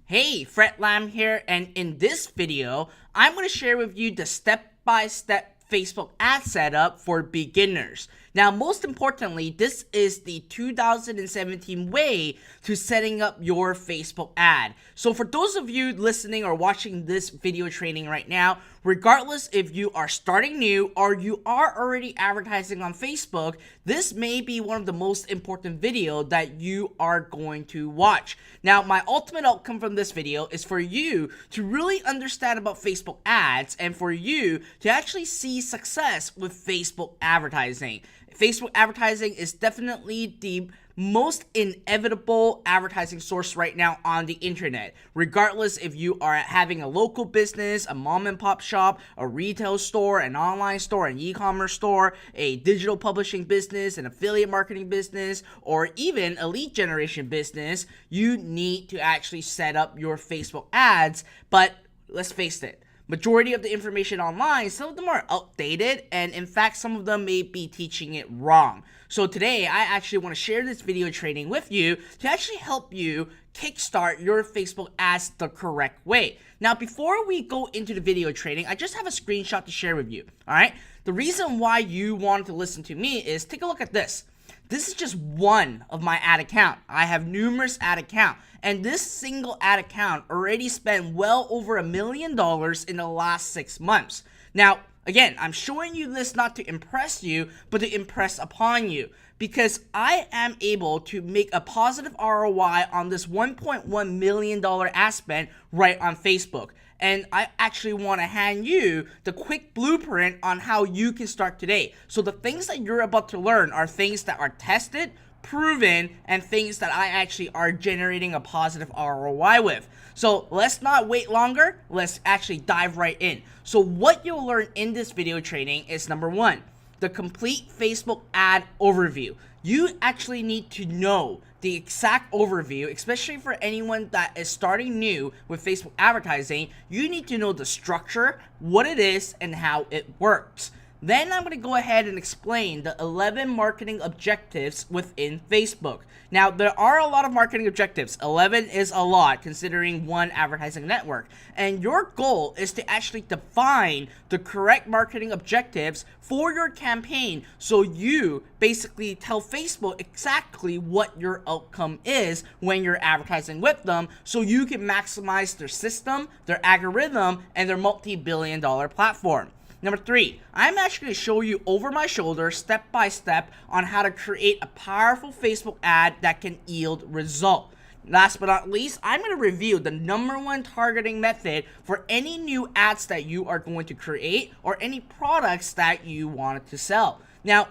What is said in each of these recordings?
Hey, Fred Lam here, and in this video, I'm going to share with you the step-by-step Facebook ad setup for beginners. Now, most importantly, this is the 2017 way to setting up your Facebook ad. So for those of you listening or watching this video training right now, regardless if you are starting new or you are already advertising on Facebook, this may be one of the most important video that you are going to watch. Now, my ultimate outcome from this video is for you to really understand about Facebook ads and for you to actually see success with Facebook advertising. Facebook advertising is definitely the most inevitable advertising source right now on the internet. Regardless if you are having a local business, a mom and pop shop, a retail store, an online store, an e-commerce store, a digital publishing business, an affiliate marketing business, or even a lead generation business, you need to actually set up your Facebook ads. But let's face it, majority of the information online, some of them are outdated, and in fact, some of them may be teaching it wrong. So today, I actually want to share this video training with you to actually help you kickstart your Facebook ads the correct way. Now, before we go into the video training, I just have a screenshot to share with you, all right? The reason why you want to listen to me is take a look at this. This is just one of my ad account. I have numerous ad account, and this single ad account already spent well over $1 million in the last 6 months. Now, again, I'm showing you this not to impress you, but to impress upon you, because I am able to make a positive ROI on this $1.1 million ad spend right on Facebook. And I actually want to hand you the quick blueprint on how you can start today. So the things that you're about to learn are things that are tested, proven, and things that I actually are generating a positive ROI with. So let's not wait longer. Let's actually dive right in. So what you'll learn in this video training is number one, the complete Facebook ad overview. You actually need to know the exact overview, especially for anyone that is starting new with Facebook advertising. You need to know the structure, what it is, and how it works. Then I'm going to go ahead and explain the 11 marketing objectives within Facebook. Now, there are a lot of marketing objectives. 11 is a lot considering one advertising network. And your goal is to actually define the correct marketing objectives for your campaign so you basically tell Facebook exactly what your outcome is when you're advertising with them so you can maximize their system, their algorithm, and their multi-billion-dollar platform. Number three, I'm actually going to show you over my shoulder, step by step, on how to create a powerful Facebook ad that can yield result. Last but not least, I'm going to review the number one targeting method for any new ads that you are going to create or any products that you wanted to sell. Now,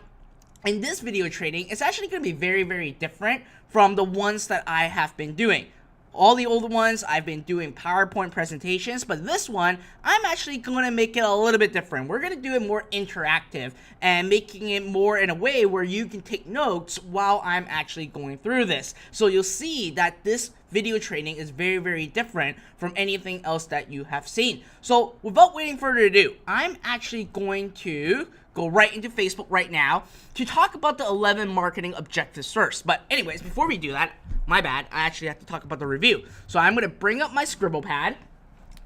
in this video training, it's actually going to be very, very different from the ones that I have been doing. All the older ones, I've been doing PowerPoint presentations, but this one, I'm actually going to make it a little bit different. We're going to do it more interactive and making it more in a way where you can take notes while I'm actually going through this. So you'll see that this video training is very, very different from anything else that you have seen. So without waiting further ado, I'm actually going to go right into Facebook right now to talk about the 11 marketing objectives first. But anyways, before we do that, my bad, I actually have to talk about the review. So I'm going to bring up my scribble pad.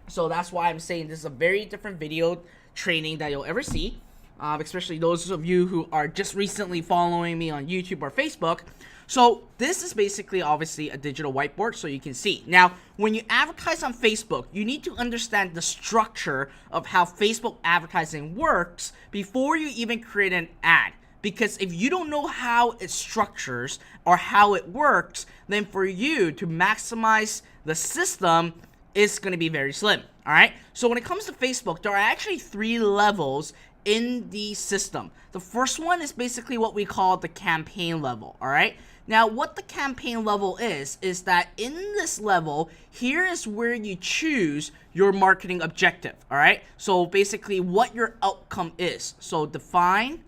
So that's why I'm saying this is a very different video training that you'll ever see, especially those of you who are just recently following me on YouTube or Facebook. So this is basically obviously a digital whiteboard so you can see. Now, when you advertise on Facebook, you need to understand the structure of how Facebook advertising works before you even create an ad. Because if you don't know how it structures or how it works, then for you to maximize the system, it's going to be very slim. All right. So when it comes to Facebook, there are actually 3 levels in the system. The first one is basically what we call the campaign level. All right. Now, what the campaign level is that in this level, here is where you choose your marketing objective. All right. So basically what your outcome is. So define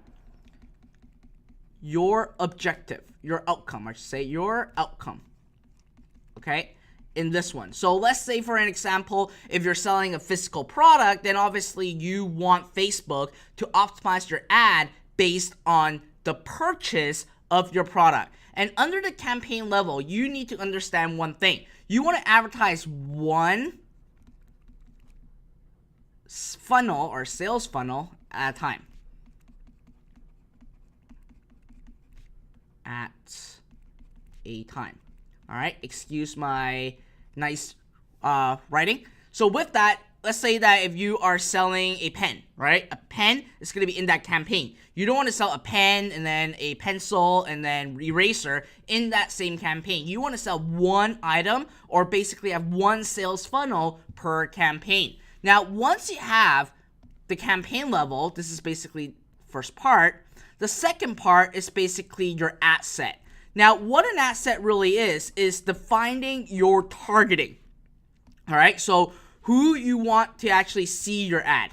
your objective, your outcome, I should say, your outcome, okay, in this one. So let's say, for an example, if you're selling a physical product, then obviously you want Facebook to optimize your ad based on the purchase of your product. And under the campaign level, you need to understand one thing. you want to advertise one funnel or sales funnel at a time. All right, excuse my nice writing. So with that, let's say that if you are selling a pen, right? A pen is going to be in that campaign. You don't want to sell a pen and then a pencil and then eraser in that same campaign. You want to sell one item, or basically have one sales funnel per campaign. Now, once you have the campaign level, this is basically first part. The second part is basically your ad set. Now, what an ad set really is defining your targeting. All right, so who you want to actually see your ad,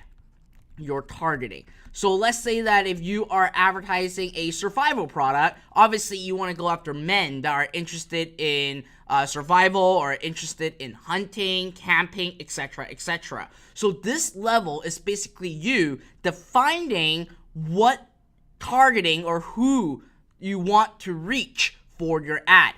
your targeting. So let's say that if you are advertising a survival product, obviously you want to go after men that are interested in survival or interested in hunting, camping, etc., etc. So this level is basically you defining what targeting or who you want to reach for your ad.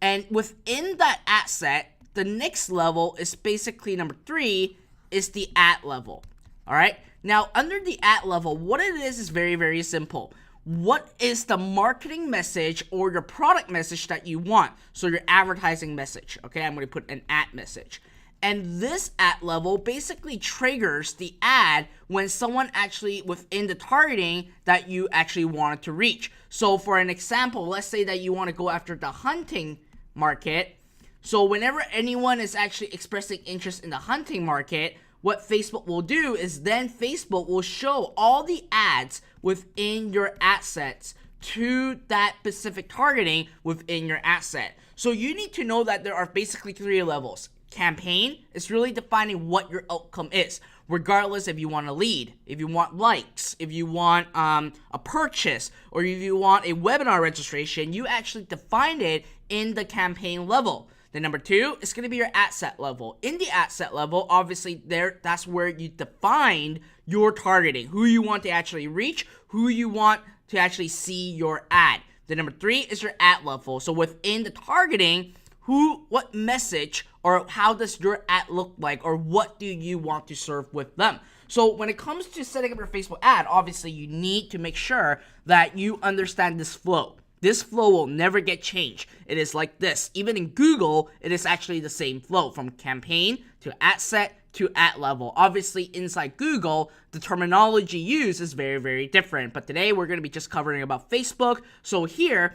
And within that ad set, the next level is basically number 3 is the ad level. All right. Now, under the ad level, what it is very, very simple. What is the marketing message or your product message that you want? So your advertising message. Okay, I'm going to put an ad message. And this ad level basically triggers the ad when someone actually within the targeting that you actually wanted to reach. So for an example, let's say that you want to go after the hunting market. So whenever anyone is actually expressing interest in the hunting market, what Facebook will do is then Facebook will show all the ads within your ad sets to that specific targeting within your ad set. So you need to know that there are basically 3 levels. Campaign is really defining what your outcome is, regardless if you want a lead, if you want likes, if you want a purchase, or if you want a webinar registration. You actually define it in the campaign level. Then number 2 is going to be your ad set level. In the ad set level, obviously that's where you define your targeting, who you want to actually reach, who you want to actually see your ad. Then number 3 is your ad level. So within the targeting, what message or how does your ad look like, or what do you want to serve with them? So when it comes to setting up your Facebook ad, obviously you need to make sure that you understand this flow. This flow will never get changed. It is like this. Even in Google, it is actually the same flow from campaign to ad set to ad level. Obviously, inside Google, the terminology used is very, very different. But today, we're going to be just covering about Facebook. So here,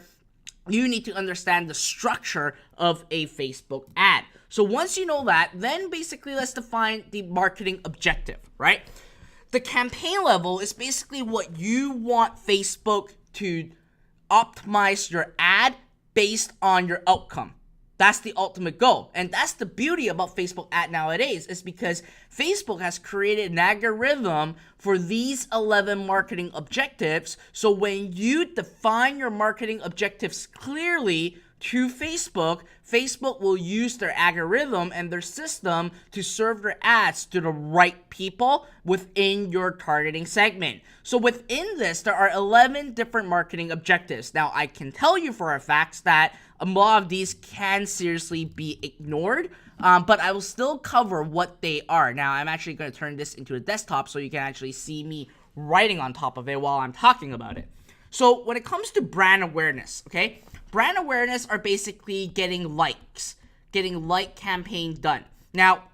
you need to understand the structure of a Facebook ad. So once you know that, then basically let's define the marketing objective, right? The campaign level is basically what you want Facebook to optimize your ad based on your outcome. That's the ultimate goal. And that's the beauty about Facebook ad nowadays, is because Facebook has created an algorithm for these 11 marketing objectives. So when you define your marketing objectives clearly to Facebook, Facebook will use their algorithm and their system to serve their ads to the right people within your targeting segment. So within this, there are 11 different marketing objectives. Now, I can tell you for a fact that a lot of these can seriously be ignored, but I will still cover what they are. Now, I'm actually going to turn this into a desktop so you can actually see me writing on top of it while I'm talking about it. So when it comes to brand awareness, okay, brand awareness are basically getting likes, getting like campaign done. Now,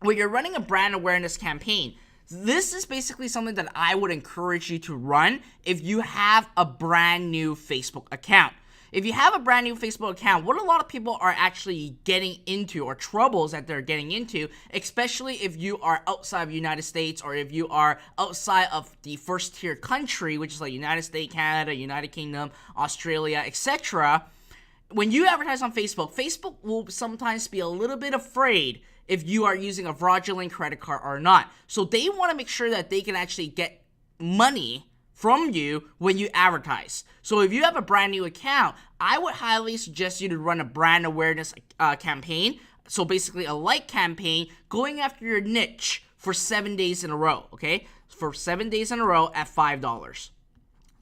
when you're running a brand awareness campaign, this is basically something that I would encourage you to run if you have a brand new Facebook account. If you have a brand new Facebook account, what a lot of people are actually getting into, or troubles that they're getting into, especially if you are outside of the United States, or if you are outside of the first tier country, which is like United States, Canada, United Kingdom, Australia, etc. When you advertise on Facebook, Facebook will sometimes be a little bit afraid if you are using a fraudulent credit card or not. So they want to make sure that they can actually get money from you when you advertise. So if you have a brand new account, I would highly suggest you to run a brand awareness campaign. So basically a like campaign going after your niche for 7 days in a row, okay? For 7 days in a row at $5.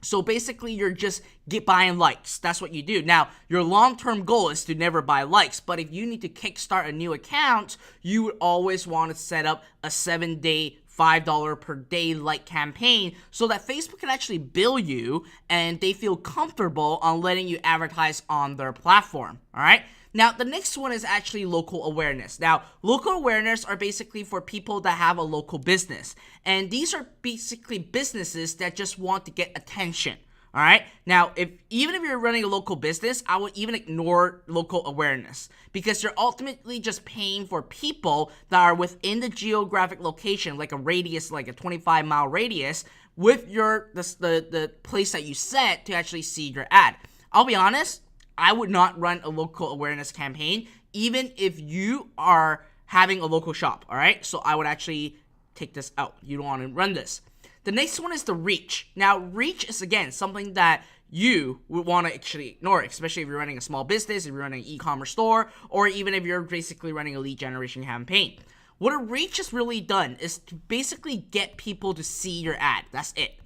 So basically, you're just buying likes. That's what you do. Now, your long-term goal is to never buy likes, but if you need to kickstart a new account, you would always want to set up a 7-day, $5 per day like campaign so that Facebook can actually bill you and they feel comfortable on letting you advertise on their platform. All right. Now, the next one is actually local awareness. Now, local awareness are basically for people that have a local business. And these are basically businesses that just want to get attention. All right. Now, even if you're running a local business, I would even ignore local awareness because you're ultimately just paying for people that are within the geographic location, like a radius, like a 25-mile radius, with the place that you set to actually see your ad. I'll be honest, I would not run a local awareness campaign, even if you are having a local shop. All right. So I would actually take this out. You don't want to run this. The next one is the reach. Now, reach is, again, something that you would want to actually ignore, especially if you're running a small business, if you're running an e-commerce store, or even if you're basically running a lead generation campaign. What a reach has really done is to basically get people to see your ad. That's it.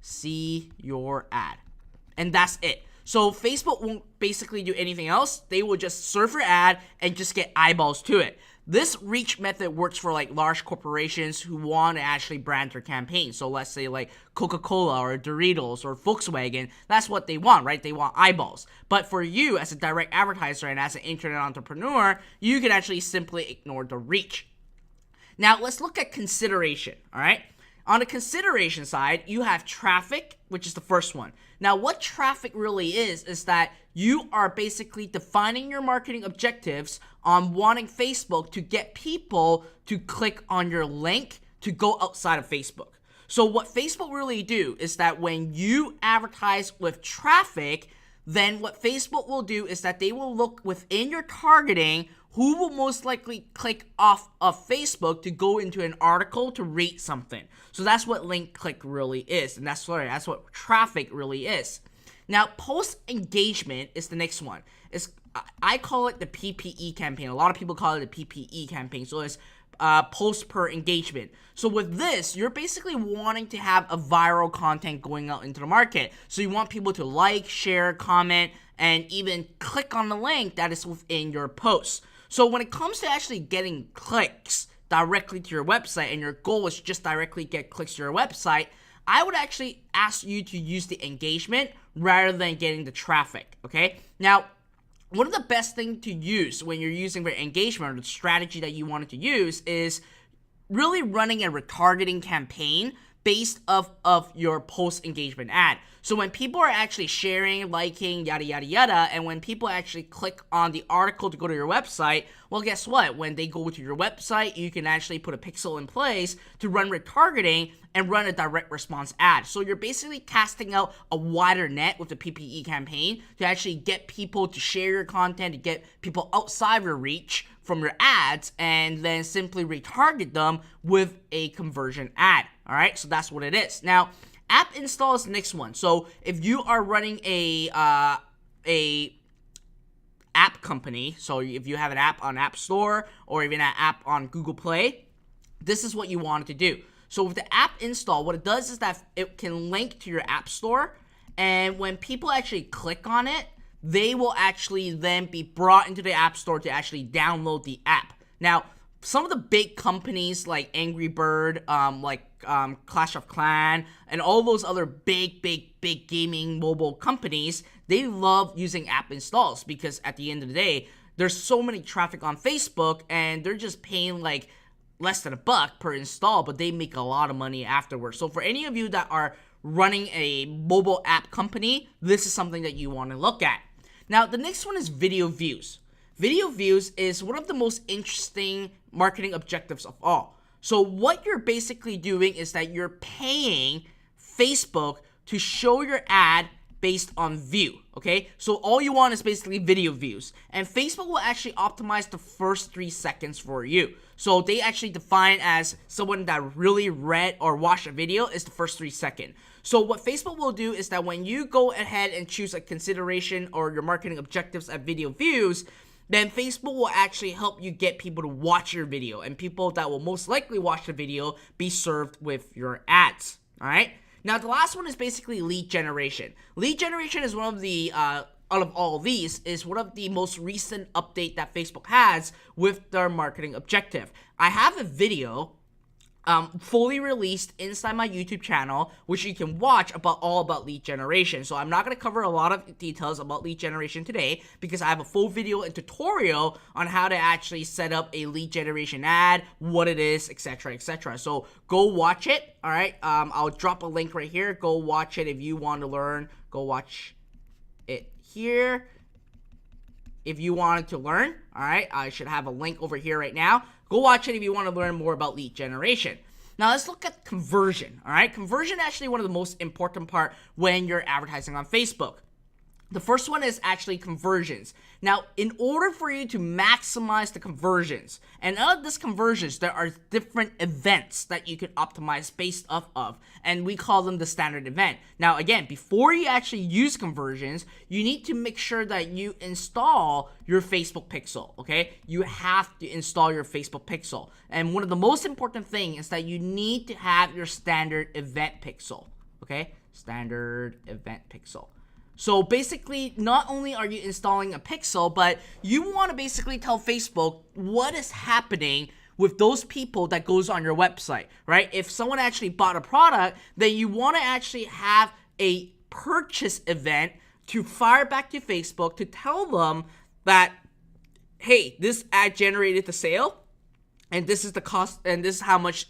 See your ad. And that's it. So Facebook won't basically do anything else. They will just serve your ad and just get eyeballs to it. This reach method works for like large corporations who want to actually brand their campaign. So let's say like Coca-Cola or Doritos or Volkswagen, that's what they want, right? They want eyeballs. But for you as a direct advertiser and as an internet entrepreneur, you can actually simply ignore the reach. Now let's look at consideration, all right? On the consideration side, you have traffic, which is the first one. Now, what traffic really is that you are basically defining your marketing objectives on wanting Facebook to get people to click on your link to go outside of Facebook. So what Facebook really do is that when you advertise with traffic, then what Facebook will do is that they will look within your targeting who will most likely click off of Facebook to go into an article to read something. So that's what link click really is, and that's what traffic really is. Now, post engagement is the next one. I call it the PPE campaign. A lot of people call it the PPE campaign. So it's post per engagement. So with this, you're basically wanting to have a viral content going out into the market. So you want people to like, share, comment, and even click on the link that is within your post. So when it comes to actually getting clicks directly to your website, and your goal is just directly get clicks to your website, I would actually ask you to use the engagement rather than getting the traffic, okay? Now, one of the best things to use when you're using the engagement, or the strategy that you wanted to use, is really running a retargeting campaign based of your post-engagement ad. So when people are actually sharing, liking, yada, yada, yada, and when people actually click on the article to go to your website, well, guess what? When they go to your website, you can actually put a pixel in place to run retargeting and run a direct response ad. So you're basically casting out a wider net with the PPE campaign to actually get people to share your content, to get people outside your reach from your ads, and then simply retarget them with a conversion ad. All right, so that's what it is. Now, app install is the next one. So if you are running a app company, so if you have an app on App Store or even an app on Google Play, this is what you want to do. So with the app install, what it does is that it can link to your App Store, and when people actually click on it, they will actually then be brought into the App Store to actually download the app. Now, some of the big companies like Angry Bird, Clash of Clans, and all those other big gaming mobile companies, they love using app installs because at the end of the day, there's so many traffic on Facebook and they're just paying like less than $1 per install, but they make a lot of money afterwards. So for any of you that are running a mobile app company, this is something that you want to look at. Now, the next one is video views. Video views is one of the most interesting marketing objectives of all. So what you're basically doing is that you're paying Facebook to show your ad based on view, okay? So all you want is basically video views. And Facebook will actually optimize the first 3 seconds for you. So they actually define as someone that really read or watched a video is the first 3 seconds. So what Facebook will do is that when you go ahead and choose a consideration or your marketing objectives at video views, then Facebook will actually help you get people to watch your video, and people that will most likely watch the video be served with your ads, all right? Now, the last one is basically lead generation. Lead generation is one of the, out of all of these, is one of the most recent update that Facebook has with their marketing objective. I have a video fully released inside my YouTube channel, which you can watch all about lead generation. So I'm not going to cover a lot of details about lead generation today because I have a full video and tutorial on how to actually set up a lead generation ad, what it is, etc., etc. So go watch it. All right. I'll drop a link right here. Go watch it if you want to learn. Go watch it here if you wanted to learn. All right. I should have a link over here right now. Go watch it if you want to learn more about lead generation. Now let's look at conversion, all right? Conversion is actually one of the most important part when you're advertising on Facebook. The first one is actually conversions. Now, in order for you to maximize the conversions, and out of these conversions, there are different events that you can optimize based off of, and we call them the standard event. Now, again, before you actually use conversions, you need to make sure that you install your Facebook pixel, okay? You have to install your Facebook pixel. And one of the most important things is that you need to have your standard event pixel, okay? Standard event pixel. So basically, not only are you installing a pixel, but you want to basically tell Facebook what is happening with those people that goes on your website, right? If someone actually bought a product, then you want to actually have a purchase event to fire back to Facebook to tell them that, hey, this ad generated the sale, and this is the cost, and this is how much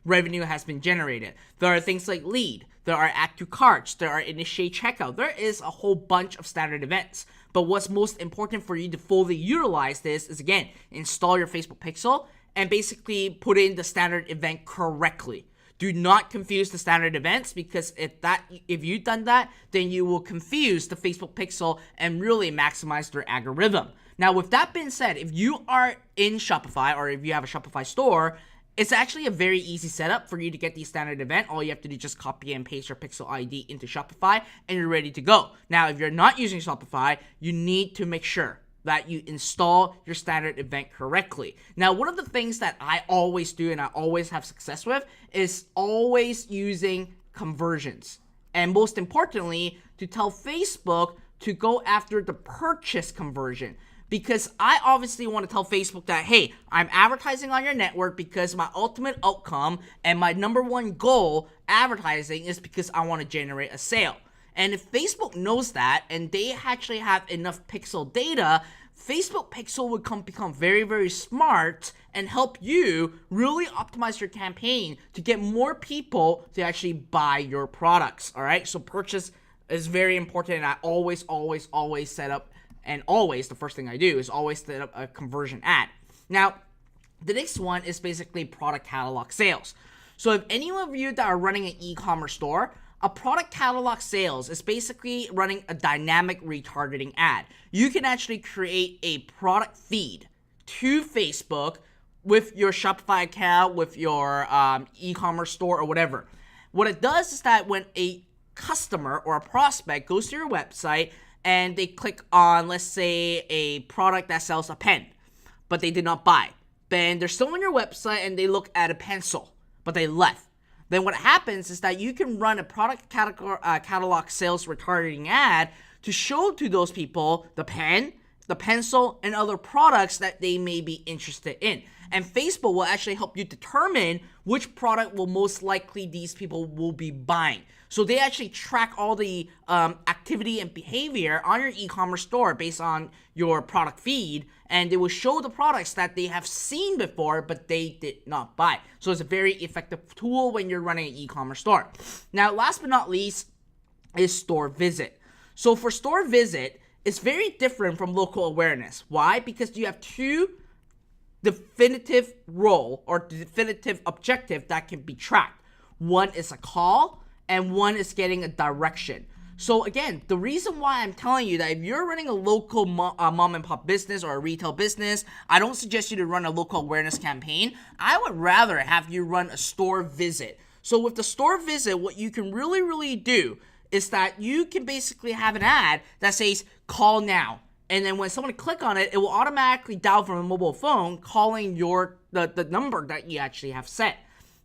revenue has been generated. There are things like lead. There are add to carts, there are initiate checkout. There is a whole bunch of standard events. But what's most important for you to fully utilize this is, again, install your Facebook pixel and basically put in the standard event correctly. Do not confuse the standard events, because if you've done that, then you will confuse the Facebook pixel and really maximize their algorithm. Now, with that being said, if you are in Shopify or if you have a Shopify store, it's actually a very easy setup for you to get the standard event. All you have to do is just copy and paste your Pixel ID into Shopify and you're ready to go. Now, if you're not using Shopify, you need to make sure that you install your standard event correctly. Now, one of the things that I always do and I always have success with is always using conversions. And most importantly, to tell Facebook to go after the purchase conversion. Because I obviously want to tell Facebook that, hey, I'm advertising on your network because my ultimate outcome and my number one goal advertising is because I want to generate a sale. And if Facebook knows that and they actually have enough pixel data, Facebook pixel would become very, very smart and help you really optimize your campaign to get more people to actually buy your products, all right? So purchase is very important, and I always set up. And always, the first thing I do is always set up a conversion ad. Now, the next one is basically product catalog sales. So if any of you that are running an e-commerce store, a product catalog sales is basically running a dynamic retargeting ad. You can actually create a product feed to Facebook with your Shopify account, with your e-commerce store or whatever. What it does is that when a customer or a prospect goes to your website and they click on, let's say, a product that sells a pen, but they did not buy. Then they're still on your website and they look at a pencil, but they left. Then what happens is that you can run a product catalog sales retargeting ad to show to those people the pen, the pencil, and other products that they may be interested in. And Facebook will actually help you determine which product will most likely these people will be buying. So they actually track all the activity and behavior on your e-commerce store based on your product feed, and they will show the products that they have seen before but they did not buy. So it's a very effective tool when you're running an e-commerce store. Now, last but not least is store visit. So for store visit, it's very different from local awareness. Why? Because you have two definitive role or definitive objective that can be tracked. One is a call and one is getting a direction. So again, the reason why I'm telling you that if you're running a local mom and pop business or a retail business, I don't suggest you to run a local awareness campaign. I would rather have you run a store visit. So with the store visit, what you can really do is that you can basically have an ad that says call now. And then when someone click on it, it will automatically dial from a mobile phone calling the number that you actually have set.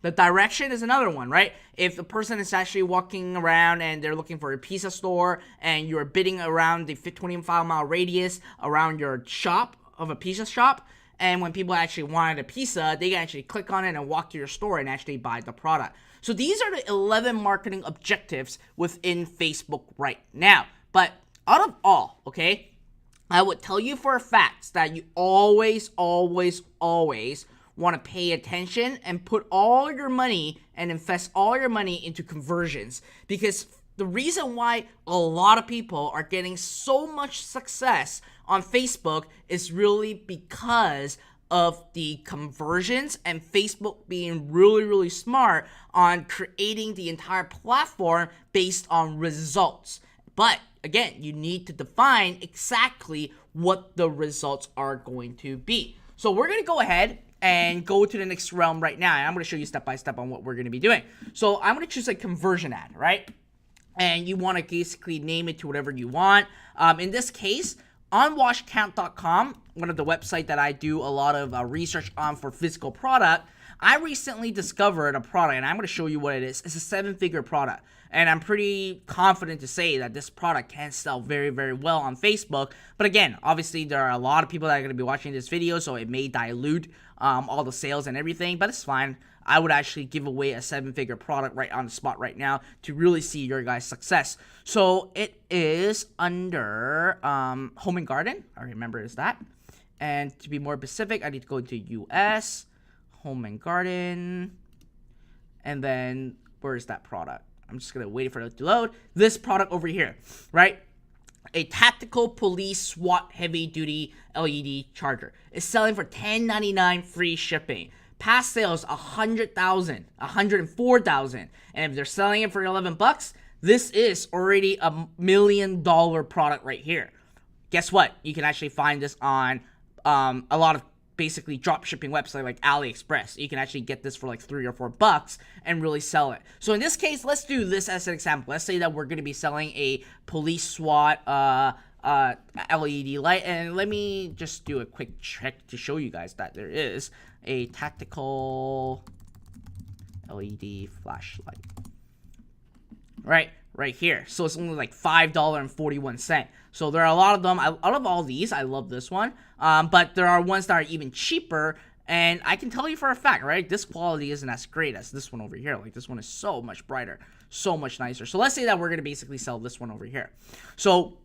The direction is another one, right? If the person is actually walking around and they're looking for a pizza store and you're bidding around the 25-mile radius around your shop of a pizza shop, and when people actually wanted a pizza, they can actually click on it and walk to your store and actually buy the product. So these are the 11 marketing objectives within Facebook right now. But out of all, okay, I would tell you for a fact that you always want to pay attention and put all your money and invest all your money into conversions, because the reason why a lot of people are getting so much success on Facebook is really because of the conversions and Facebook being really smart on creating the entire platform based on results. But again, you need to define exactly what the results are going to be. So we're going to go ahead and go to the next realm right now. And I'm going to show you step by step on what we're going to be doing. So I'm going to choose a conversion ad, right? And you want to basically name it to whatever you want. In this case, onwashcount.com, one of the websites that I do a lot of research on for physical product, I recently discovered a product, and I'm going to show you what it is. It's a 7-figure product, and I'm pretty confident to say that this product can sell very well on Facebook. But again, obviously there are a lot of people that are going to be watching this video, so it may dilute all the sales and everything, but it's fine. I would actually give away a 7-figure product right on the spot right now to really see your guys' success. So it is under Home and Garden. I remember it's that. And to be more specific, I need to go to US, Home and Garden, and then where is that product? I'm just going to wait for it to load. This product over here, right? A tactical police SWAT heavy-duty LED charger. It's selling for $10.99 free shipping. Past sales, 100,000, 104,000. And if they're selling it for 11 bucks, this is already a $1 million product right here. Guess what? You can actually find this on a lot of basically drop shipping website like AliExpress. You can actually get this for like 3 or 4 bucks and really sell it. So in this case, let's do this as an example. Let's say that we're going to be selling a police SWAT LED light, and let me just do a quick check to show you guys that there is a tactical LED flashlight right here. So it's only like $5.41. So there are a lot of them. Out of all these, I love this one, but there are ones that are even cheaper, and I can tell you for a fact, right, this quality isn't as great as this one over here. Like, this one is so much brighter, so much nicer. So let's say that we're going to basically sell this one over here. So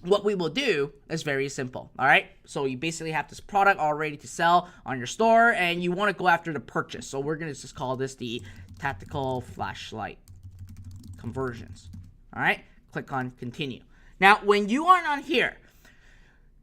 what we will do is very simple, all right? So you basically have this product all ready to sell on your store, and you want to go after the purchase. So we're going to just call this the tactical flashlight conversions, all right? Click on continue. Now, when you are on here,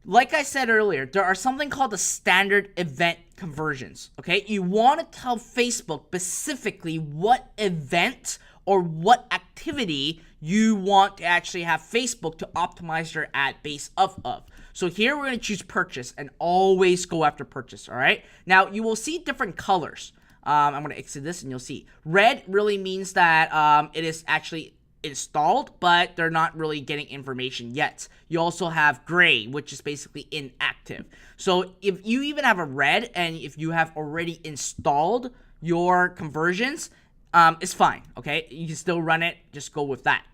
like I said earlier, there are something called the standard event conversions, okay? You want to tell Facebook specifically what event or what activity you want to actually have Facebook to optimize your ad based off of. So here we're going to choose purchase and always go after purchase, all right? Now, you will see different colors. I'm going to exit this and you'll see. Red really means that it is actually installed, but they're not really getting information yet. You also have gray, which is basically inactive. So if you even have a red, and if you have already installed your conversions, it's fine, okay? You can still run it, just go with that.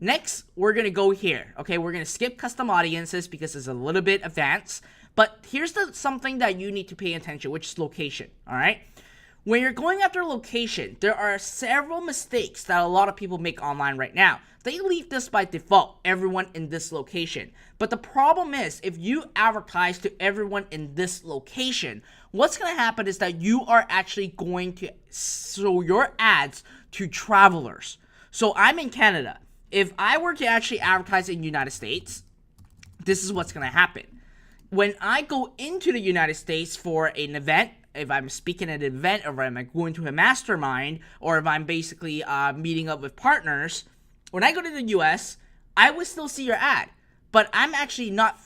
Next, we're gonna go here, okay? We're gonna skip custom audiences because it's a little bit advanced, but here's something that you need to pay attention, which is location, all right? When you're going after location, there are several mistakes that a lot of people make online right now. They leave this by default, everyone in this location. But the problem is, if you advertise to everyone in this location, what's going to happen is that you are actually going to show your ads to travelers. So I'm in Canada. If I were to actually advertise in the United States, this is what's going to happen. When I go into the United States for an event, if I'm speaking at an event, or if I'm going to a mastermind, or if I'm basically meeting up with partners, when I go to the US, I would still see your ad. But I'm actually not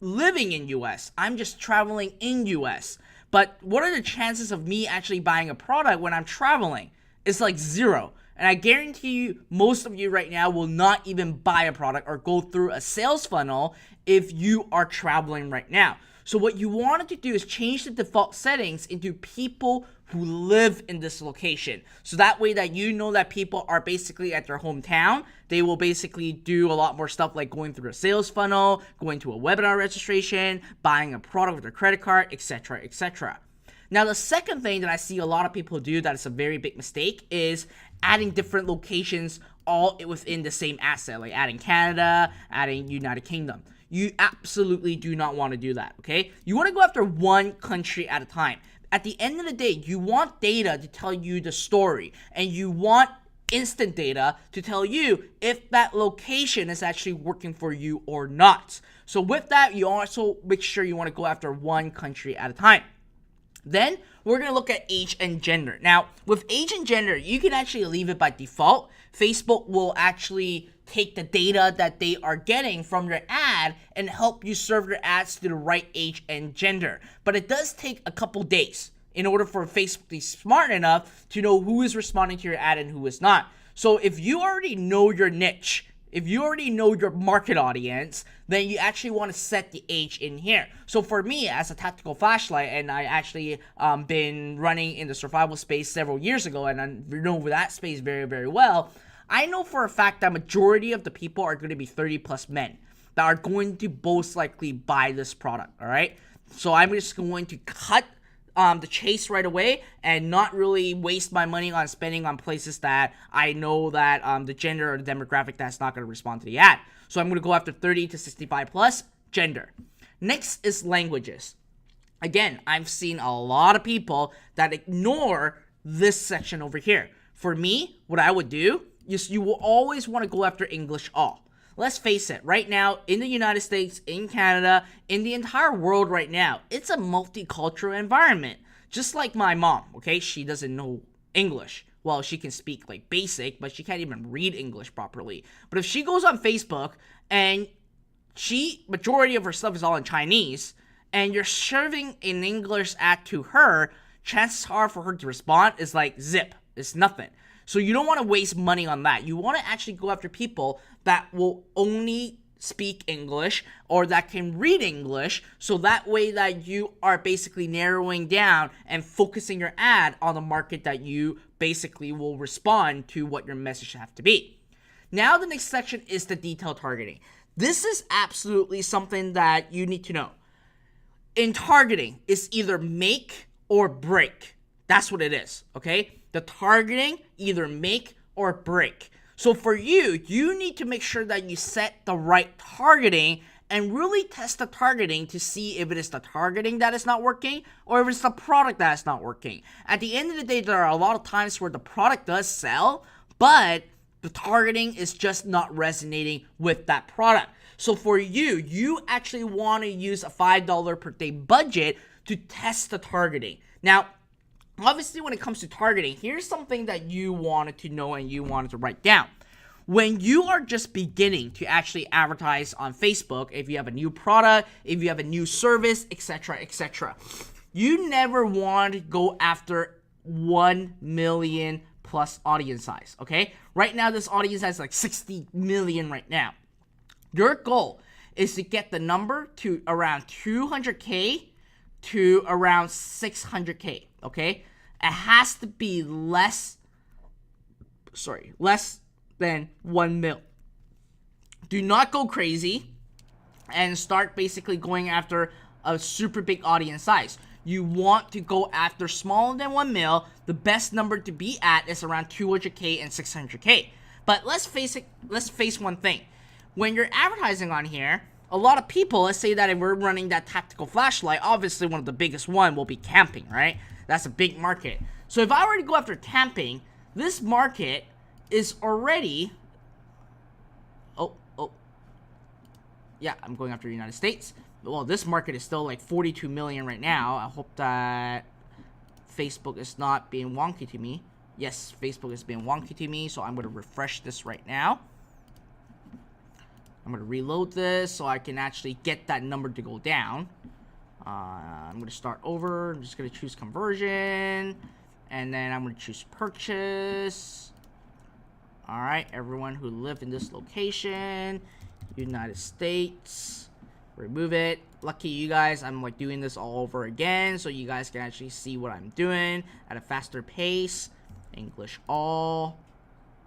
living in US. I'm just traveling in US. But what are the chances of me actually buying a product when I'm traveling? It's like 0. And I guarantee you, most of you right now will not even buy a product or go through a sales funnel if you are traveling right now. So what you wanted to do is change the default settings into people who live in this location. So that way that you know that people are basically at their hometown. They will basically do a lot more stuff like going through a sales funnel, going to a webinar registration, buying a product with their credit card, etc., etc. Now, the second thing that I see a lot of people do that is a very big mistake is adding different locations all within the same asset, like adding Canada, adding United Kingdom. You absolutely do not want to do that, okay? You want to go after one country at a time. At the end of the day, you want data to tell you the story, and you want instant data to tell you if that location is actually working for you or not. So with that, you also make sure you want to go after one country at a time. Then we're going to look at age and gender. Now, with age and gender, you can actually leave it by default. Facebook will actually take the data that they are getting from your ad and help you serve your ads to the right age and gender. But it does take a couple days in order for Facebook to be smart enough to know who is responding to your ad and who is not. So if you already know your niche, if you already know your market audience, then you actually want to set the age in here. So for me, as a tactical flashlight, and I actually been running in the survival space several years ago, and I know that space very, very well, I know for a fact that majority of the people are going to be 30 plus men that are going to most likely buy this product, all right? So I'm just going to cut the chase right away and not really waste my money on spending on places that I know that the gender or the demographic that's not going to respond to the ad. So I'm going to go after 30 to 65 plus gender. Next is languages. Again, I've seen a lot of people that ignore this section over here. For me, what I would do is you will always want to go after English all. Let's face it, right now, in the United States, in Canada, in the entire world right now, it's a multicultural environment. Just like my mom, okay? She doesn't know English. Well, she can speak like basic, but she can't even read English properly. But if she goes on Facebook and majority of her stuff is all in Chinese, and you're serving an English ad to her, chances are for her to respond is like zip. It's nothing. So you don't want to waste money on that. You want to actually go after people that will only speak English or that can read English, so that way that you are basically narrowing down and focusing your ad on the market that you basically will respond to what your message have to be. Now the next section is the detailed targeting. This is absolutely something that you need to know. In targeting, it's either make or break. That's what it is, okay? The targeting, either make or break. So for you, you need to make sure that you set the right targeting and really test the targeting to see if it is the targeting that is not working or if it's the product that is not working. At the end of the day, there are a lot of times where the product does sell, but the targeting is just not resonating with that product. So for you, you actually want to use a $5 per day budget to test the targeting. Now, obviously, when it comes to targeting, here's something that you wanted to know and you wanted to write down. When you are just beginning to actually advertise on Facebook, if you have a new product, if you have a new service, etc., etc., you never want to go after 1 million plus audience size, okay? Right now, this audience has like 60 million right now. Your goal is to get the number to around 200K to around 600K, okay? It has to be less than 1 mil. Do not go crazy and start basically going after a super big audience size. You want to go after smaller than 1 mil. The best number to be at is around 200K and 600K. But let's face one thing. When you're advertising on here, a lot of people, let's say that if we're running that tactical flashlight, obviously one of the biggest one will be camping, right? That's a big market. So if I were to go after camping, this market is already... Yeah, I'm going after the United States. Well, this market is still like 42 million right now. I hope that Facebook is not being wonky to me. Yes, Facebook is being wonky to me, so I'm going to refresh this right now. I'm going to reload this so I can actually get that number to go down. I'm going to start over. I'm just going to choose conversion. And then I'm going to choose purchase. Alright, everyone who lived in this location. United States. remove it. Lucky you guys, I'm like doing this all over again so you guys can actually see what I'm doing at a faster pace. English all.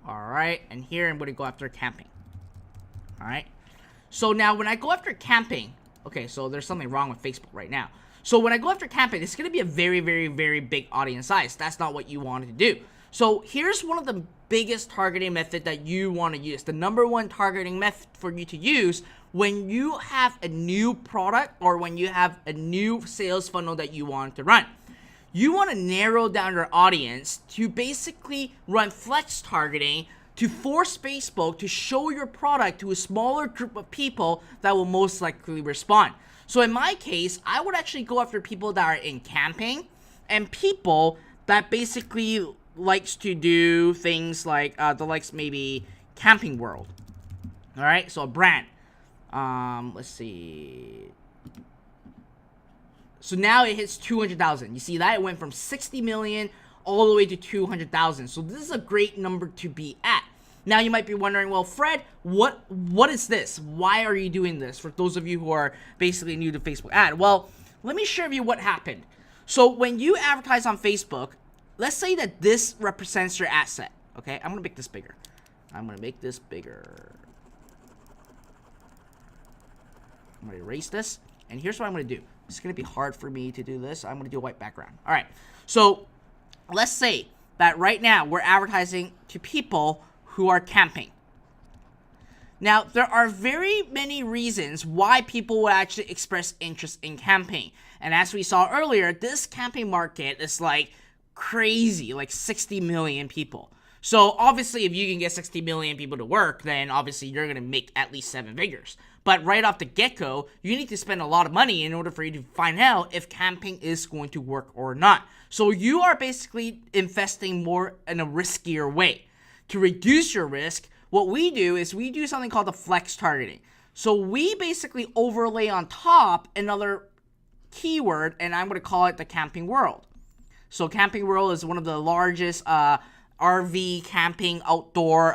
Alright, and here I'm going to go after camping. Alright, so now when I go after camping, okay, so there's something wrong with Facebook right now. So when I go after camping, it's going to be a very, very, very big audience size. That's not what you wanted to do. So here's one of the biggest targeting method that you want to use. The number one targeting method for you to use when you have a new product or when you have a new sales funnel that you want to run. You want to narrow down your audience to basically run flex targeting to force Facebook to show your product to a smaller group of people that will most likely respond. So in my case, I would actually go after people that are in camping and people that basically likes to do things like the likes maybe Camping World. All right, so a brand. Let's see. So now it hits 200,000. You see that? It went from 60 million all the way to 200,000. So this is a great number to be at. Now you might be wondering, well, Fred, what is this? Why are you doing this? For those of you who are basically new to Facebook ad. Well, let me share with you what happened. So when you advertise on Facebook, let's say that this represents your ad set. Okay, I'm gonna make this bigger. I'm gonna erase this. And here's what I'm gonna do. It's gonna be hard for me to do this. I'm gonna do a white background. All right. So let's say that right now we're advertising to people who are camping. Now, there are very many reasons why people would actually express interest in camping. And as we saw earlier, this camping market is like crazy, like 60 million people. So obviously, if you can get 60 million people to work, then obviously you're going to make at least 7 figures. But right off the get-go, you need to spend a lot of money in order for you to find out if camping is going to work or not. So you are basically investing more in a riskier way. To reduce your risk, what we do is we do something called the flex targeting. So we basically overlay on top another keyword, and I'm going to call it the Camping World. So Camping World is one of the largest RV camping outdoor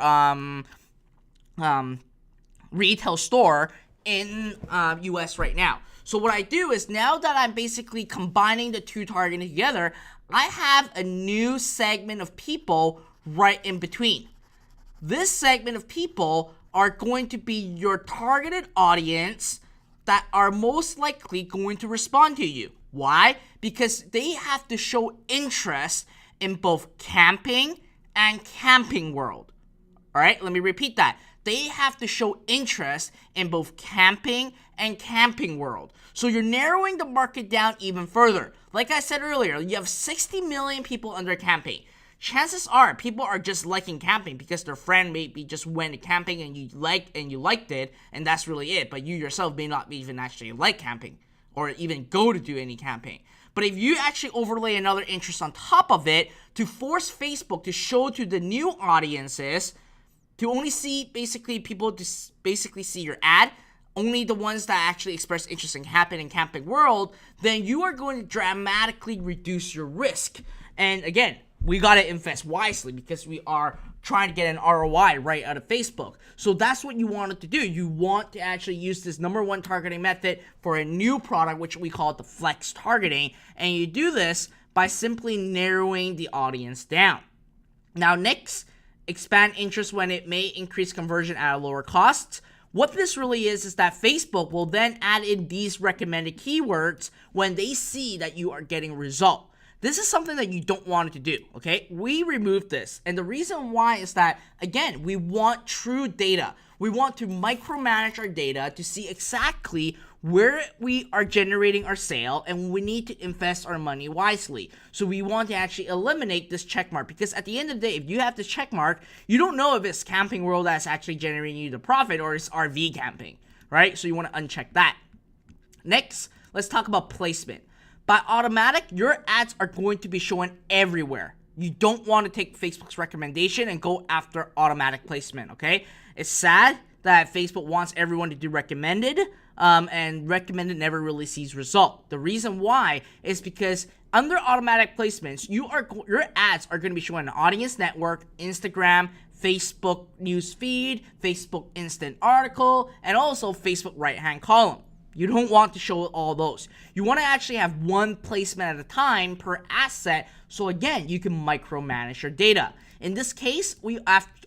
retail store in US right now. So what I do is now that I'm basically combining the two targeting together, I have a new segment of people right in between. This segment of people are going to be your targeted audience that are most likely going to respond to you. Why? Because they have to show interest in both camping and Camping World. All right, let me repeat that. They have to show interest in both camping and Camping World. So you're narrowing the market down even further. Like I said earlier, you have 60 million people under camping. Chances are people are just liking camping because their friend maybe just went camping and you liked it, and that's really it. But you yourself may not even actually like camping or even go to do any camping. But if you actually overlay another interest on top of it to force Facebook to show to the new audiences to only see basically people to basically see your ad, only the ones that actually express interest in Camping World, then you are going to dramatically reduce your risk. And again, we got to invest wisely because we are trying to get an ROI right out of Facebook. So that's what you wanted to do. You want to actually use this number one targeting method for a new product, which we call it the flex targeting. And you do this by simply narrowing the audience down. Now, next, expand interest when it may increase conversion at a lower cost. What this really is that Facebook will then add in these recommended keywords when they see that you are getting a result. This is something that you don't want it to do, okay? We removed this. And the reason why is that, again, we want true data. We want to micromanage our data to see exactly where we are generating our sale, and we need to invest our money wisely. So we want to actually eliminate this check mark, because at the end of the day, if you have this check mark, you don't know if it's Camping World that's actually generating you the profit or it's RV camping, right? So you want to uncheck that. Next, let's talk about placement. By automatic, your ads are going to be shown everywhere. You don't want to take Facebook's recommendation and go after automatic placement, okay? It's sad that Facebook wants everyone to do recommended, and recommended never really sees result. The reason why is because under automatic placements, your ads are going to be shown on Audience Network, Instagram, Facebook News Feed, Facebook Instant Article, and also Facebook right-hand column. You don't want to show all those. You want to actually have one placement at a time per asset, so again, you can micromanage your data. In this case, we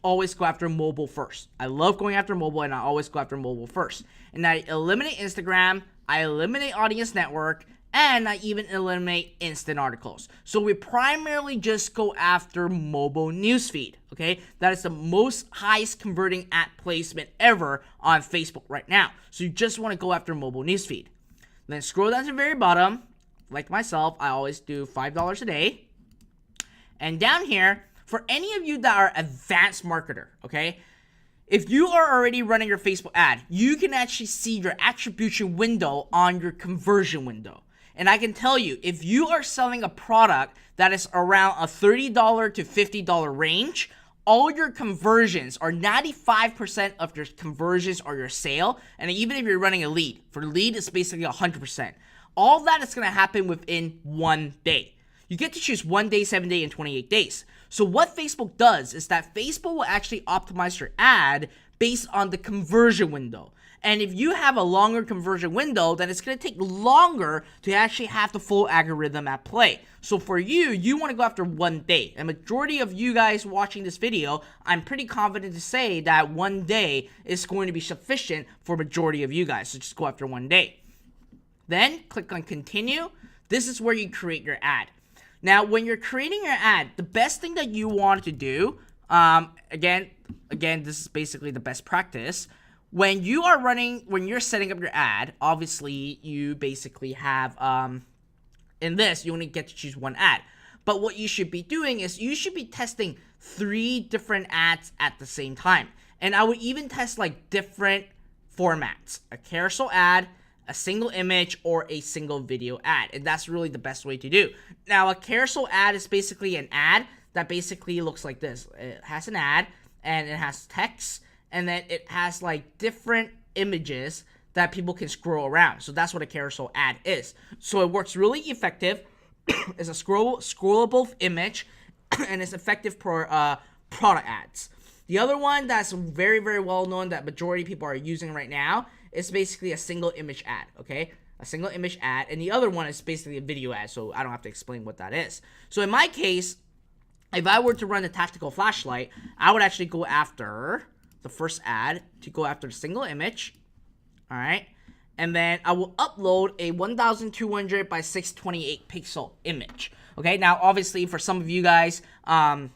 always go after mobile first. I love going after mobile, and I always go after mobile first. And I eliminate Instagram, I eliminate Audience Network, and I even eliminate instant articles. So we primarily just go after mobile newsfeed, okay? That is the most highest converting ad placement ever on Facebook right now. So you just want to go after mobile newsfeed. Then scroll down to the very bottom. Like myself, I always do $5 a day. And down here, for any of you that are advanced marketer, okay? If you are already running your Facebook ad, you can actually see your attribution window on your conversion window. And I can tell you, if you are selling a product that is around a $30 to $50 range, all your conversions, or 95% of your conversions are your sale. And even if you're running a lead, for lead, it's basically 100%. All that is going to happen within 1 day. You get to choose 1 day, 7 day, and 28 days. So what Facebook does is that Facebook will actually optimize your ad based on the conversion window. And if you have a longer conversion window, then it's going to take longer to actually have the full algorithm at play. So for you, you want to go after 1 day. A majority of you guys watching this video, I'm pretty confident to say that 1 day is going to be sufficient for majority of you guys. So just go after 1 day. Then click on continue. This is where you create your ad. Now, when you're creating your ad, the best thing that you want to do, again, this is basically the best practice. When you're setting up your ad, obviously you basically have, in this, you only get to choose one ad. But what you should be doing is you should be testing 3 different ads at the same time. And I would even test like different formats, a carousel ad, a single image, or a single video ad. And that's really the best way to do. Now, a carousel ad is basically an ad that basically looks like this. It has an ad, and it has text, and then it has like different images that people can scroll around. So that's what a carousel ad is. So it works really effective. It's a scrollable image, and it's effective for product ads. The other one that's very, very well known that majority of people are using right now is basically a single image ad, okay? A single image ad. And the other one is basically a video ad, so I don't have to explain what that is. So in my case, if I were to run a tactical flashlight, I would actually go after the first ad to go after the single image, all right? And then I will upload a 1200 by 628 pixel image, okay? Now, obviously, for some of you guys, I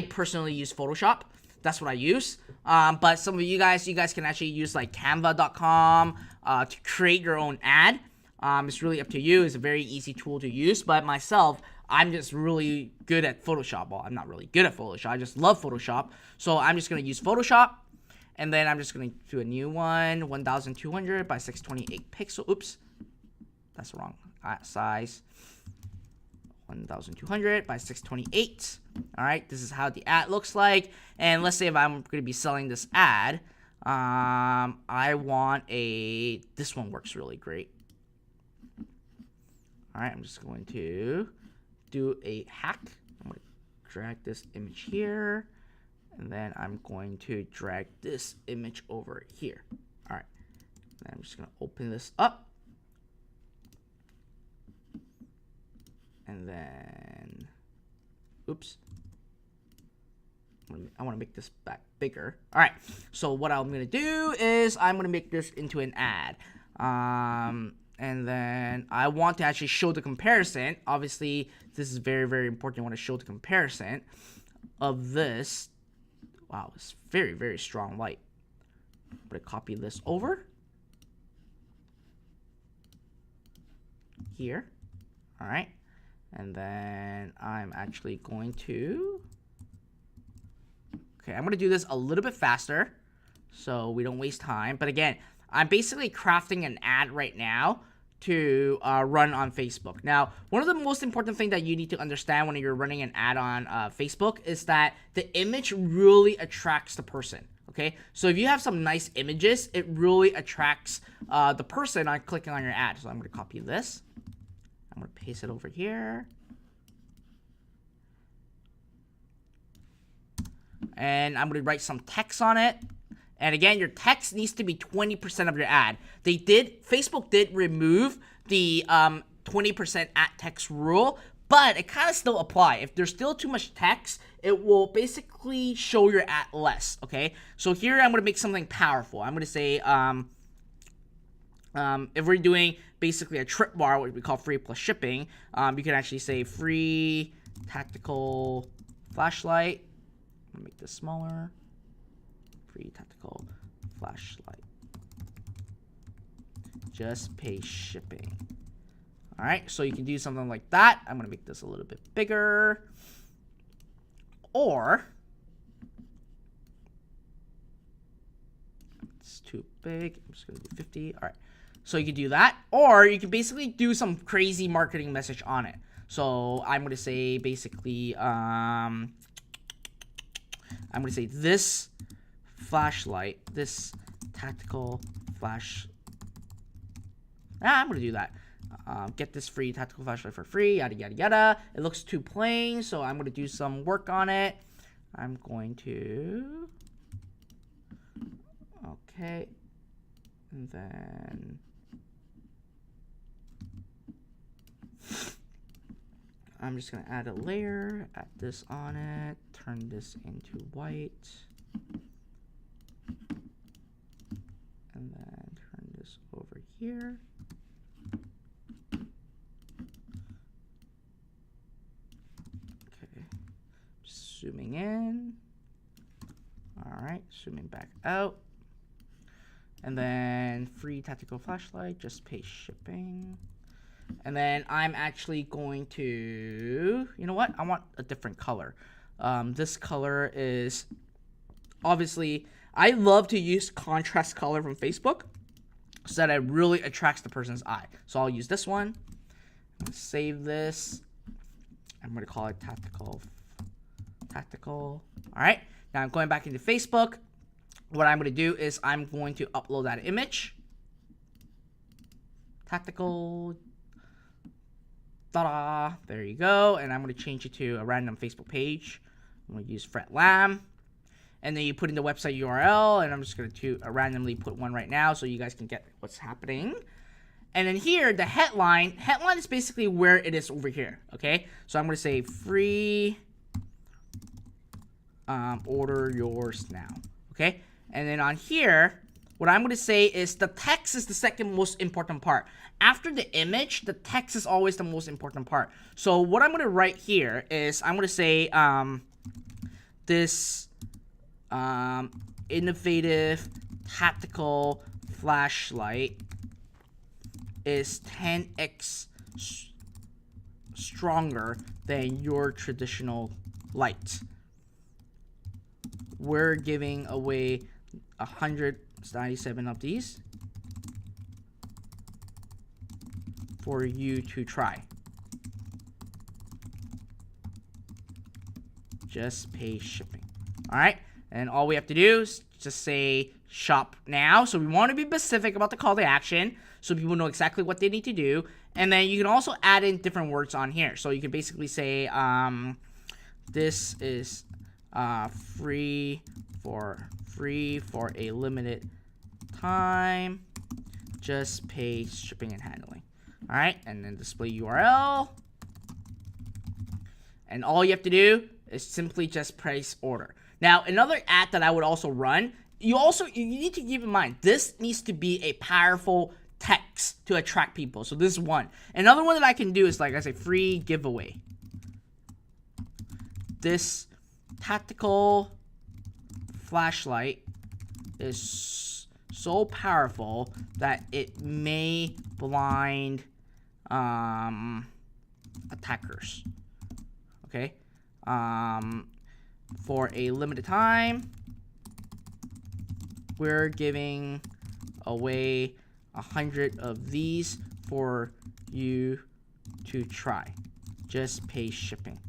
personally use Photoshop. That's what I use. But some of you guys can actually use like canva.com to create your own ad. It's really up to you. It's a very easy tool to use. But myself, I'm just really good at Photoshop. Well, I'm not really good at Photoshop. I just love Photoshop. So I'm just going to use Photoshop. And then I'm just going to do a new one, 1200 by 628 pixel. Oops, that's the wrong size. 1200 by 628. All right, this is how the ad looks like. And let's say if I'm going to be selling this ad, I want this one works really great. All right, I'm just going to do a hack. I'm going to drag this image here, and then I'm going to drag this image over here. All right, and I'm just going to open this up. And then, oops, I want to make this back bigger. All right, so what I'm going to do is I'm going to make this into an ad. And then I want to actually show the comparison. Obviously, this is very, very important. I want to show the comparison of this. Wow, it's very, very strong light. I'm going to copy this over here. All right. And then I'm actually going to, okay, I'm going to do this a little bit faster so we don't waste time. But again, I'm basically crafting an ad right now to run on Facebook. Now, one of the most important things that you need to understand when you're running an ad on Facebook is that the image really attracts the person. Okay, so if you have some nice images, it really attracts the person on clicking on your ad. So I'm going to copy this. I'm going to paste it over here. And I'm going to write some text on it. And again, your text needs to be 20% of your ad. Facebook did remove the 20% at text rule, but it kind of still apply. If there's still too much text, it will basically show your ad less, okay? So here I'm going to make something powerful. I'm going to say, if we're doing basically a trip bar, what we call free plus shipping, you can actually say free tactical flashlight. I'm going to make this smaller. Free tactical flashlight. Just pay shipping. Alright, so you can do something like that. I'm going to make this a little bit bigger. Or, it's too big. I'm just going to do 50. Alright, so you can do that. Or you can basically do some crazy marketing message on it. So I'm going to say basically, I'm going to say this flashlight, this tactical flash. I'm going to do that. Get this free tactical flashlight for free, yada yada yada. It looks too plain, so I'm going to do some work on it. I'm going to, okay, and then I'm just going to add a layer, add this on it, turn this into white, and then turn this over here. Zooming in. Alright, zooming back out. And then free tactical flashlight, just pay shipping. And then I'm actually going to, you know what? I want a different color. This color is, obviously, I love to use contrast color from Facebook so that it really attracts the person's eye. So I'll use this one. I'm going to save this. I'm going to call it tactical. Alright, now I'm going back into Facebook. What I'm going to do is I'm going to upload that image. Tactical. Ta-da! There you go. And I'm going to change it to a random Facebook page. I'm going to use Fred Lam. And then you put in the website URL. And I'm just going to randomly put one right now so you guys can get what's happening. And then here, the headline. Headline is basically where it is over here. Okay? So I'm going to say free. Order yours now. Okay? And then on here, what I'm going to say is the text is the second most important part. After the image, the text is always the most important part. So what I'm going to write here is I'm going to say this innovative tactical flashlight is 10x stronger than your traditional light. We're giving away 197 of these for you to try. Just pay shipping. Alright, and all we have to do is just say shop now. So we want to be specific about the call to action so people know exactly what they need to do. And then you can also add in different words on here. So you can basically say this is free for a limited time. Just pay shipping and handling. Alright, and then display URL. And all you have to do is simply just press order. Now, another ad that I would also run, you need to keep in mind, this needs to be a powerful text to attract people. So this is one. Another one that I can do is, like I say, free giveaway. This tactical flashlight is so powerful that it may blind attackers. Okay, for a limited time, we're giving away 100 of these for you to try. Just pay shipping.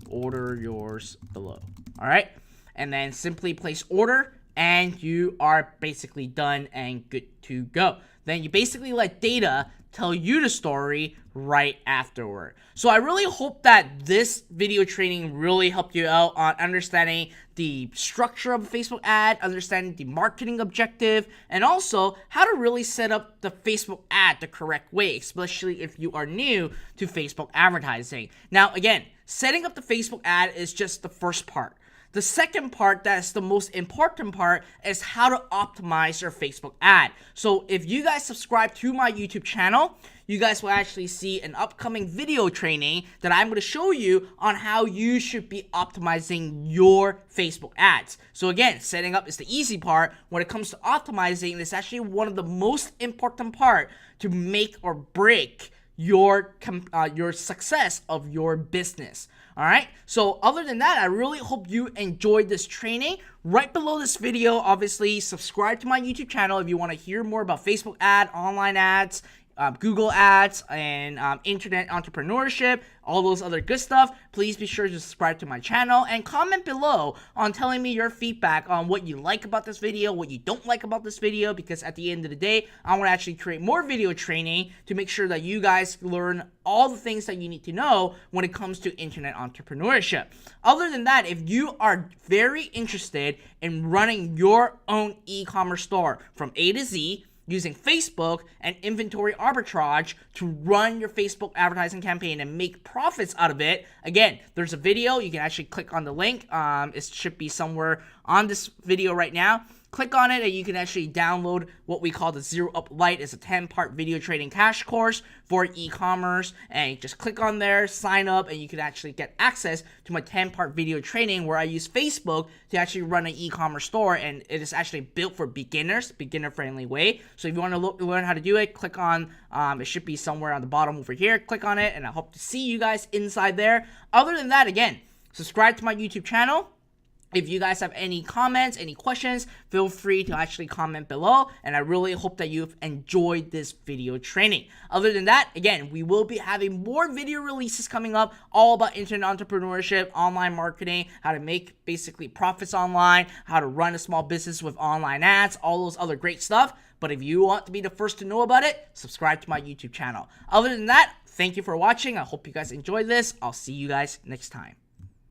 Order yours below. All right, and then simply place order, and you are basically done and good to go. Then you basically let data tell you the story right afterward. So I really hope that this video training really helped you out on understanding the structure of a Facebook ad, understanding the marketing objective, and also how to really set up the Facebook ad the correct way, especially if you are new to Facebook advertising. Now, again, setting up the Facebook ad is just the first part. The second part, that's the most important part, is how to optimize your Facebook ad. So if you guys subscribe to my YouTube channel, you guys will actually see an upcoming video training that I'm going to show you on how you should be optimizing your Facebook ads. So again, setting up is the easy part. When it comes to optimizing, it's actually one of the most important part to make or break your success of your business. All right, so other than that, I really hope you enjoyed this training. Right below this video, obviously subscribe to my YouTube channel if you want to hear more about Facebook ad, online ads, Google ads, and internet entrepreneurship, all those other good stuff. Please be sure to subscribe to my channel and comment below on telling me your feedback on what you like about this video, what you don't like about this video, because at the end of the day, I want to actually create more video training to make sure that you guys learn all the things that you need to know when it comes to internet entrepreneurship. Other than that, if you are very interested in running your own e-commerce store from A to Z, using Facebook and inventory arbitrage to run your Facebook advertising campaign and make profits out of it. Again, there's a video. You can actually click on the link. It should be somewhere on this video right now. Click on it and you can actually download what we call the Zero Up Lite. It's a 10-part video trading cash course for e-commerce, and you just click on there, sign up, and you can actually get access to my 10-part video training where I use Facebook to actually run an e-commerce store, and it is actually built for beginners, beginner-friendly way. So if you want to learn how to do it, click on, it should be somewhere on the bottom over here. Click on it, and I hope to see you guys inside there. Other than that, again, subscribe to my YouTube channel. If you guys have any comments, any questions, feel free to actually comment below, and I really hope that you've enjoyed this video training. Other than that, again, we will be having more video releases coming up, all about internet entrepreneurship, online marketing, how to make basically profits online, how to run a small business with online ads, all those other great stuff. But if you want to be the first to know about it, subscribe to my YouTube channel. Other than that, thank you for watching. I hope you guys enjoyed this. I'll see you guys next time.